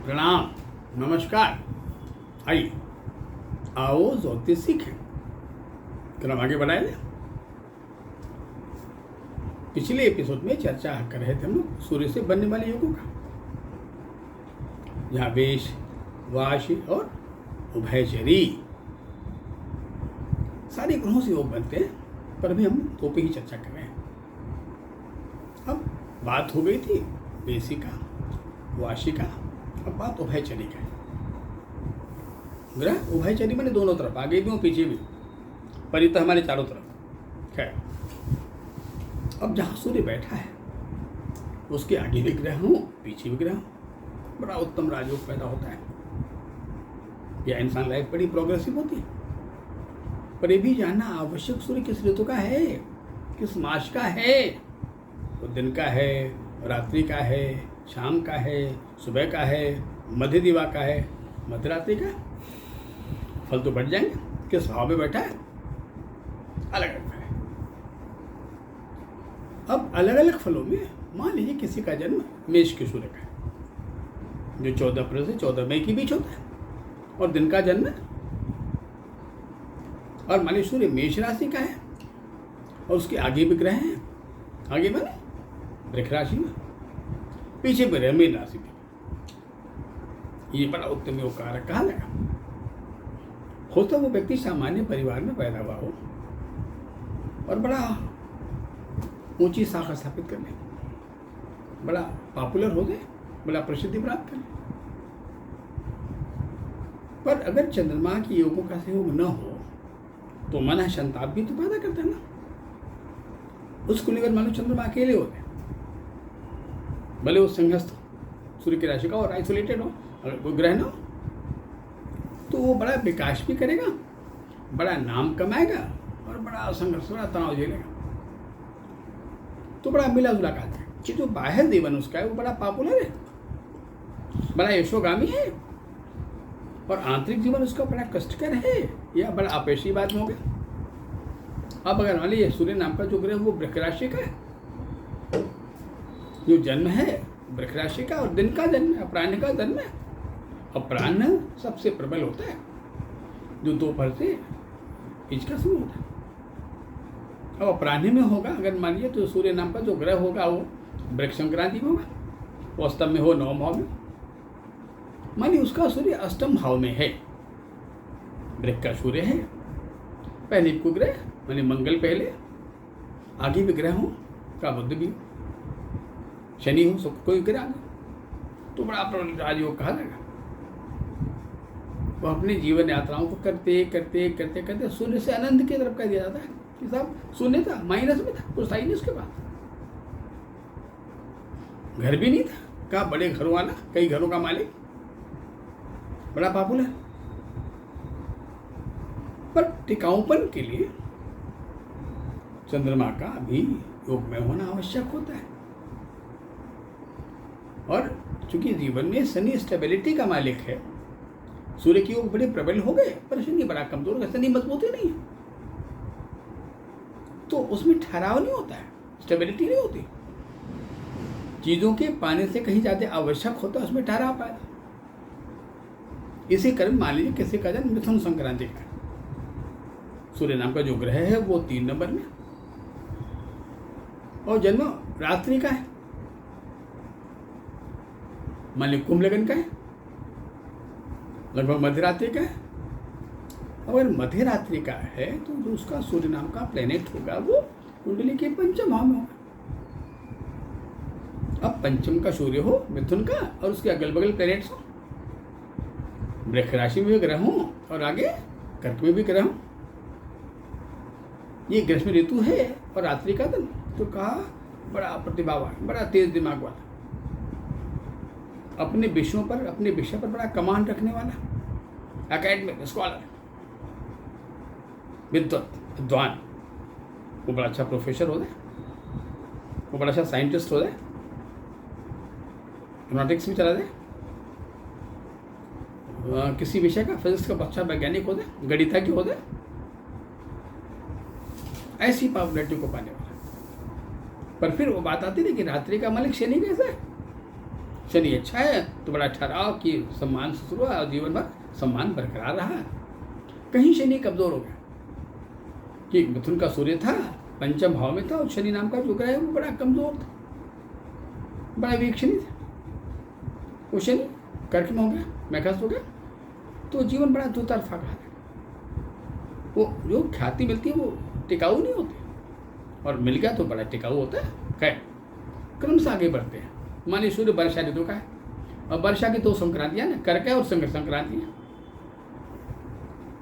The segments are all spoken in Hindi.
प्रणाम, नमस्कार। आइए आओ ज्योतिष सीखें। क्रम आगे बढ़ाए थे। पिछले एपिसोड में चर्चा कर रहे थे हम लोग सूर्य से बनने वाले योगों का, जहाँ वेश, वाश और उभयचरी सारे ग्रहों से योग बनते हैं, पर अभी हम दो पे ही चर्चा कर रहे हैं। अब बात हो गई थी वेशी का, वाशी का, अब बात उभयचरी का है। ग्रह उभयचरी मैंने दोनों तरफ, आगे भी और पीछे भी, परितः हमारे चारों तरफ। खैर, अब जहाँ सूर्य बैठा है उसके आगे भी ग्रह हूँ, पीछे भी ग्रह हूँ, बड़ा उत्तम राजयोग पैदा होता है। यह इंसान लाइफ बड़ी प्रोग्रेसिव होती है। पर यह भी जानना आवश्यक, सूर्य किस ऋतु का है, किस मास का है। तो दिन का है, रात्रि का है, शाम का है, सुबह का है, मध्य दिवा का है, मध्यरात्रि का। फल तो बढ़ जाएंगे। किस भाव में बैठा है अलग अलग है। अब अलग अलग फलों में मान लीजिए किसी का जन्म मेष के सूर्य का है, जो 14 अप्रैल से 14 मई के बीच होता है, और दिन का जन्म, और मान लीजिए सूर्य मेष राशि का है और उसके आगे भी ग्रह हैं, आगे बने वृष राशि में, पीछे भी रहे मीन राशि में। ये बड़ा उत्तम योग कारक कहा लगा। होता वो व्यक्ति सामान्य परिवार में पैदा हुआ हो और बड़ा ऊंची शाखा स्थापित कर ले, बड़ा पॉपुलर हो जाए, बड़ा प्रसिद्धि प्राप्त कर ले। पर अगर चंद्रमा की योगों का सहयोग न हो तो मन संताप भी तो पैदा करता है ना। उसको लेकर मान लो चंद्रमा अकेले होते, भले वो संघस्थ सूर्य की राशि का और आइसोलेटेड हो, अगर कोई ग्रह न हो तो वो बड़ा विकास भी करेगा, बड़ा नाम कमाएगा और बड़ा संघर्ष, बड़ा तनाव झेलेगा। तो बड़ा मिला जुला का है कि जो बाहर जीवन उसका है वो बड़ा पॉपुलर है, बड़ा यशोगामी है, और आंतरिक जीवन उसका बड़ा कष्टकर है, या बड़ा अपेक्षी बात में हो गया। अब अगर मान लीजिए सूर्य नाम का जो ग्रह वो वृष राशि का है, जो जन्म है वृष राशि का, और दिन का जन्म है, अपराह्न का जन्म है। अपराह्न सबसे प्रबल होता है, जो दोपहर से बीच का समय होता है। अब अपराह्न में होगा अगर मान लीजिए, तो सूर्य नाम का जो ग्रह होगा वो वृष संक्रांति में होगा, वो अष्टम में हो, नवम भाव में। मानिए उसका सूर्य अष्टम भाव में है, वृष का सूर्य है, पहले को ग्रह मानी मंगल पहले, आगे भी ग्रह हो का बुध भी, शनि हो, सब कोई ग्रह आगे, तो बड़ा राजयोग कहा जाएगा। वो अपने जीवन यात्राओं को करते करते करते करते शून्य से अनंत की तरफ कह दिया जाता है कि साहब शून्य था, माइनस में था, कुछ था ही नहीं उसके बाद। घर भी नहीं था, कहा बड़े घरों वाला, कई घरों का मालिक, बड़ा पॉपुलर। पर टिकाऊपन के लिए चंद्रमा का भी योग में होना आवश्यक होता है। और चूंकि जीवन में शनि स्टेबिलिटी का मालिक है, सूर्य के योग बड़े प्रबल हो गए, पर शनि बड़ा कमजोर हो गया, शनि मजबूत ही नहीं है, तो उसमें ठहराव नहीं होता है, स्टेबिलिटी नहीं होती। चीजों के पाने से कहीं ज्यादा आवश्यक होता है, उसमें ठहराव पाएगा। इसी कारण मान लीजिए किसी का जन्म मिथुन संक्रांति का, सूर्य नाम का जो ग्रह है वो 3 नंबर में, और जन्म रात्रि का है, मान लीजिए कुंभ लगन का है, लगभग मध्यरात्रि का है। अगर मध्यरात्रि का है तो जो उसका सूर्य नाम का प्लेनेट होगा वो कुंडली के पंचम भाव में होगा। अब पंचम का सूर्य हो मिथुन का, और उसके अगल बगल प्लेनेट्स हो, वृष राशि में भी ग्रह हो और आगे कर्क में भी ग्रह हो। ये ग्रीष्म ऋतु है और रात्रि का दिन, तो कहा बड़ा प्रतिभावान, बड़ा तेज दिमाग वाला, अपने विषयों पर, अपने विषय पर बड़ा कमांड रखने वाला, एकेडमिक स्कॉलर, विद्वान, वो बड़ा अच्छा प्रोफेसर हो जाए, वो बड़ा अच्छा साइंटिस्ट हो जाए, एरोनॉटिक्स भी चला जाए, किसी विषय का, फिजिक्स का अच्छा वैज्ञानिक हो जाए, गणितज्ञ हो जाए, ऐसी पॉपुलरिटी को पाने वाला। पर फिर वो बात आती है कि रात्रि का मालिक शनि कैसा है, शनि अच्छा है तो बड़ा ठहराव कि सम्मान से शुरू और जीवन भर सम्मान बरकरार रहा। कहीं शनि कमजोर हो गया कि मिथुन का सूर्य था, पंचम भाव में था और शनि नाम का जो ग्रह है वो बड़ा कमजोर था, बड़ा वीक शनि था। वो शनि कर्क में हो गया, मैकस हो गया, तो जीवन बड़ा दो तरफा रहा। वो जो ख्याति मिलती है वो टिकाऊ नहीं होती, और मिल गया तो बड़ा टिकाऊ होता है। खैर क्रम से आगे बढ़ते हैं। मानिए सूर्य वर्षा ऋतु का है, और वर्षा की दो संक्रांतियां ना, कर्क है और संक्रांति है।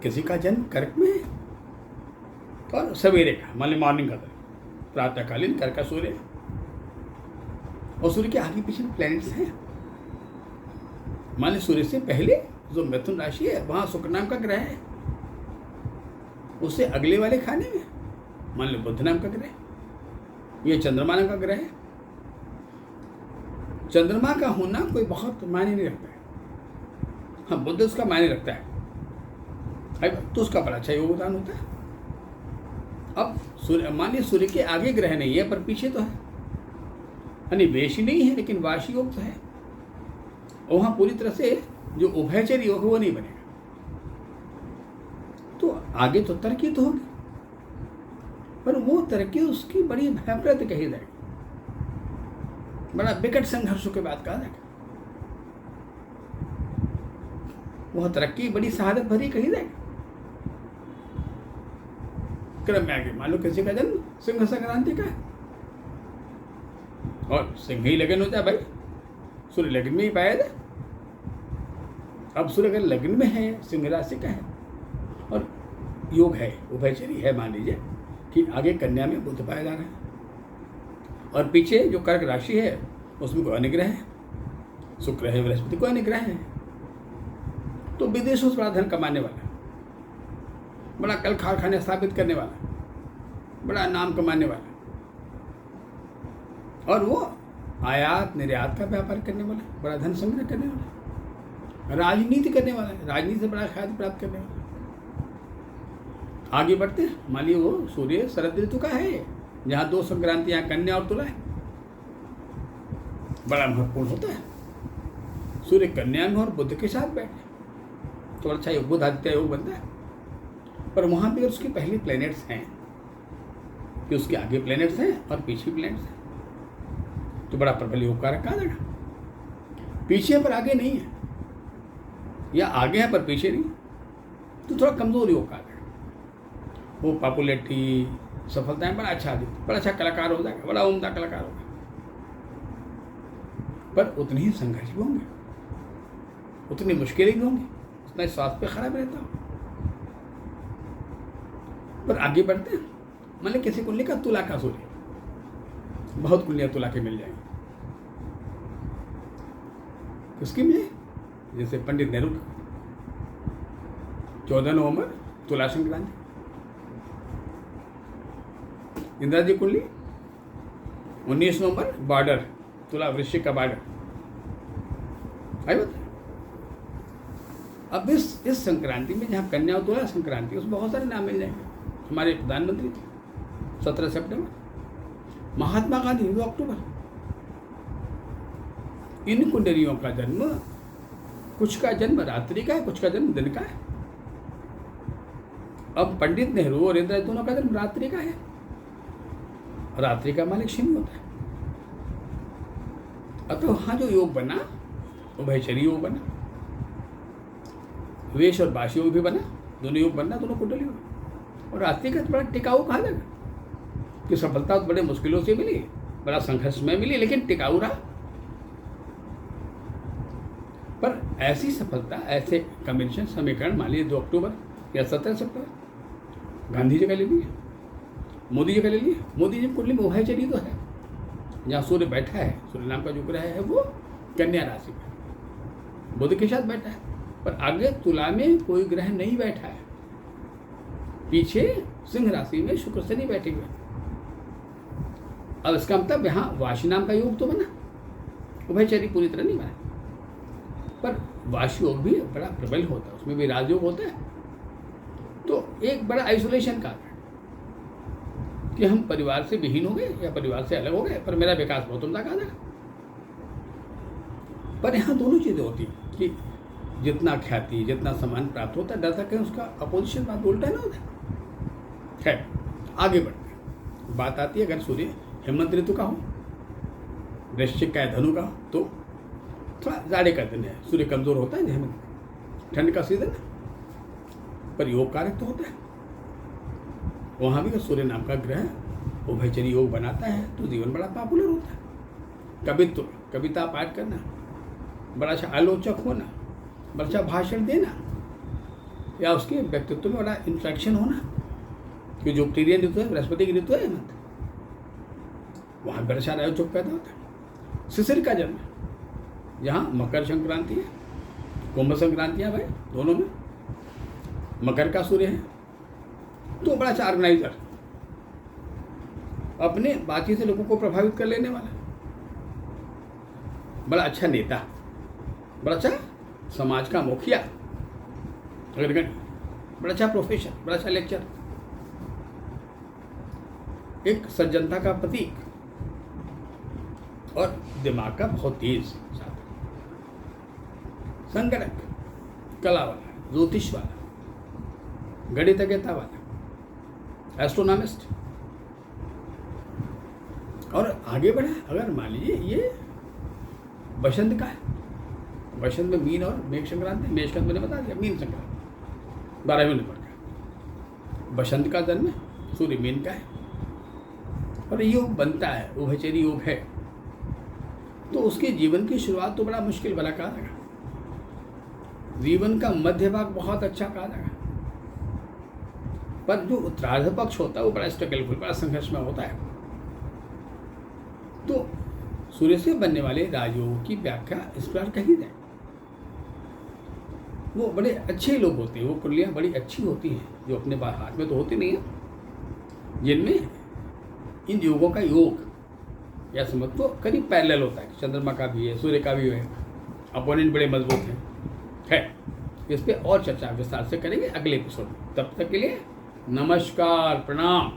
किसी का जन्म कर्क में है और सवेरे का, मान ली मॉर्निंग का, प्रातःकालीन कर्क का सूर्य है, और सूर्य के आगे पीछे प्लैनेट्स हैं। मान ली सूर्य से पहले जो मिथुन राशि है वहां शुक्र नाम का ग्रह है, उससे अगले वाले खाने में मान लो बुध नाम का ग्रह, ये चंद्रमा नाम का ग्रह है। चंद्रमा का होना कोई बहुत मायने नहीं रखता है, हाँ बुध उसका मायने रखता है, तो उसका बड़ा अच्छा योगदान होता है। अब सूर्य, मान लीजिए सूर्य के आगे ग्रह नहीं है पर पीछे तो है, यानी वेशी नहीं है लेकिन वाशी योग तो है, और वहां पूरी तरह से जो उभयचर योग वो नहीं बनेगा, तो आगे तो तरक्की तो होगी, पर वो तरक्की उसकी बड़ी भयप्रद कही जाएगी, बड़ा विकट संघर्षों के बाद कहा जाएगा। वह तरक्की बड़ी शहादत भरी कही जाएगी। क्रम में आगे मान लो किसी का जन्म सिंह संक्रांति का है, और सिंह ही लगन होता है भाई, सूर्य लगन में ही पाया जाए। अब सूर्य अगर लगन में है, सिंह राशि का है, और योग है, उभयचरी है, मान लीजिए कि आगे कन्या में बुध पाया जा रहा है, और पीछे जो कर्क राशि है उसमें कोई अनुग्रह है, शुक्र है, बृहस्पति कोई अनुग्रह है, तो विदेशों से बड़ा धन कमाने वाला, बड़ा कल कारखाने स्थापित करने वाला, बड़ा नाम कमाने वाला, और वो आयात निर्यात का व्यापार करने वाला, बड़ा धन संग्रह करने वाला, राजनीति करने वाला है, राजनीति से बड़ा ख्याति प्राप्त करने वाला। आगे बढ़ते हैं, मान लीजिए वो सूर्य शरद ऋतु का है, जहाँ दो संक्रांतियां कन्या और तुला है, बड़ा महत्वपूर्ण होता है। सूर्य कन्या में और बुध के साथ बैठे तो अच्छा योग, बुध आदित्य योग बनता है, पर वहां भी उसकी पहली प्लैनेट्स हैं कि उसके आगे प्लैनेट्स हैं और पीछे प्लैनेट्स हैं, तो बड़ा प्रबल योग कारक कहा जाएगा। पीछे पर आगे नहीं है, या आगे है पर पीछे नहीं, तो थोड़ा कमजोर योग कारक है। वो पॉपुलैरिटी सफलताएं बड़ा अच्छा आदमी, बड़ा अच्छा कलाकार हो जाएगा, बड़ा उम्दा कलाकार होगा, पर उतने ही संघर्ष भी होंगे, उतनी मुश्किलें भी होंगी, उतना स्वास्थ्य पे खराब रहता हो। पर आगे बढ़ते हैं, मान ली किसी कुंडली का तुला का सूर्य, बहुत कुंडलियां तुला के मिल जाएंगी, किसकी मिले, जैसे पंडित नेहरू 14 नवंबर तुला संक्रांति, इंदिरा जी कुंडली 19 नवंबर बॉर्डर, तुला वृश्चिक का बॉर्डर, आई बात। अब इस संक्रांति में जहाँ कन्या और तुला संक्रांति, उसमें बहुत सारे नाम मिल जाएंगे। हमारे प्रधानमंत्री थे 17 सितंबर, महात्मा गांधी 2 अक्टूबर। इन कुंडलियों का जन्म, कुछ का जन्म रात्रि का है, कुछ का जन्म दिन का है। अब पंडित नेहरू और इंदिरा दोनों का जन्म रात्रि का है, रात्रि का मालिक शनि होता है, अतः वहां जो योग बना उभयचरी योग बना, वेश और बाशी योग भी बना, दोनों योग बनना, दोनों कुंडली योग, और रात्रि का बड़ा टिकाऊ कहा जाएगा कि सफलता बड़े मुश्किलों से मिली, बड़ा संघर्ष में मिली, लेकिन टिकाऊ रहा। पर ऐसी सफलता, ऐसे कम्बिनेशन समीकरण मान लीजिए 2 अक्टूबर या 17 सितंबर, गांधी जी का ले लिए, मोदी जी का ले लिए। मोदी जी कुंडली में उभयचरी तो है, जहाँ सूर्य बैठा है, सूर्य नाम का जो ग्रह है वो कन्या राशि में बुध के साथ बैठा है, पर आगे तुला में कोई ग्रह नहीं बैठा है, पीछे सिंह राशि में शुक्र से नहीं बैठे हुए। अब इसका मतलब यहाँ वाशी नाम का योग तो बना, उभयचरी पूरी तरह नहीं बना, पर वाशी योग भी बड़ा प्रबल होता है, उसमें भी राजयोग होता है, तो एक बड़ा आइसोलेशन का कि हम परिवार से विहीन हो गए या परिवार से अलग हो गए, पर मेरा विकास बहुत उम्दा कहा जाएगा। पर यहाँ दोनों चीज़ें होती हैं कि जितना ख्याति, जितना सम्मान प्राप्त होता है, डरता कहीं उसका अपोजिशन बात उल्टा ना होता है। आगे बढ़ते हैं। बात आती है अगर सूर्य हेमंत ऋतु का हो, वृश्चिक का धनु का हो, तो थोड़ा जाड़े का दिन है, सूर्य कमजोर होता है, हेमंत ठंड का सीजन है, पर योग कारक तो होता है। वहाँ भी अगर सूर्य नाम का ग्रह उभयचरी योग बनाता है तो जीवन बड़ा पॉपुलर होता है। कवित्व, कविता पाठ करना, बड़ा अच्छा आलोचक होना, बड़ा अच्छा भाषण देना, या उसके व्यक्तित्व में बड़ा इंट्रैक्शन होना, कि जो प्रिय ऋतु है, बृहस्पति की ऋतु है हेमंत, वहाँ बड़ा अच्छा आयोजक पैदा होता है। शिशिर का जन्म, जहाँ मकर संक्रांति है, कुंभ संक्रांति है भाई, दोनों में मकर का सूर्य है, तो बड़ा अच्छा ऑर्गेनाइजर, अपने बातचीत से लोगों को प्रभावित कर लेने वाला, बड़ा अच्छा नेता, बड़ा अच्छा समाज का मुखिया, अग्रगण्य, बड़ा अच्छा प्रोफेसर, बड़ा अच्छा लेक्चर, एक सज्जनता का प्रतीक, और दिमाग का बहुत तेज साधन, संगणक, कला वाला, ज्योतिष वाला, गणितज्ञता वाला, एस्ट्रोनॉमिस्ट। और आगे बढ़ा, अगर मान लीजिए ये बसंत का है, बसंत में मीन और मेघ संक्रांति, मेघ का मैंने बता दिया, मीन संक्रांति 12वें नंबर का, बसंत का जन्म सूर्य मीन का है, और योग बनता है, उभयचरी योग है, तो उसके जीवन की शुरुआत तो बड़ा मुश्किल भला कहा जाएगा, जीवन का मध्य भाग बहुत अच्छा कहा जाएगा, पर जो उत्तरार्ध पक्ष होता है वो बड़ा स्ट्रगलफुल, बड़ा संघर्ष में होता है। तो सूर्य से बनने वाले राजयोगों की व्याख्या इस प्रकार कही जाए, वो बड़े अच्छे लोग होते हैं, वो कुंडलियाँ बड़ी अच्छी होती हैं, जो अपने हाथ में तो होती नहीं है, जिनमें इन योगों का योग या समझ तो करीब पैरेलल होता है, चंद्रमा का भी है, सूर्य का भी है, अपोनेंट बड़े मजबूत है। इस पे और चर्चा विस्तार से करेंगे अगले एपिसोड में। तब तक के लिए नमस्कार, प्रणाम।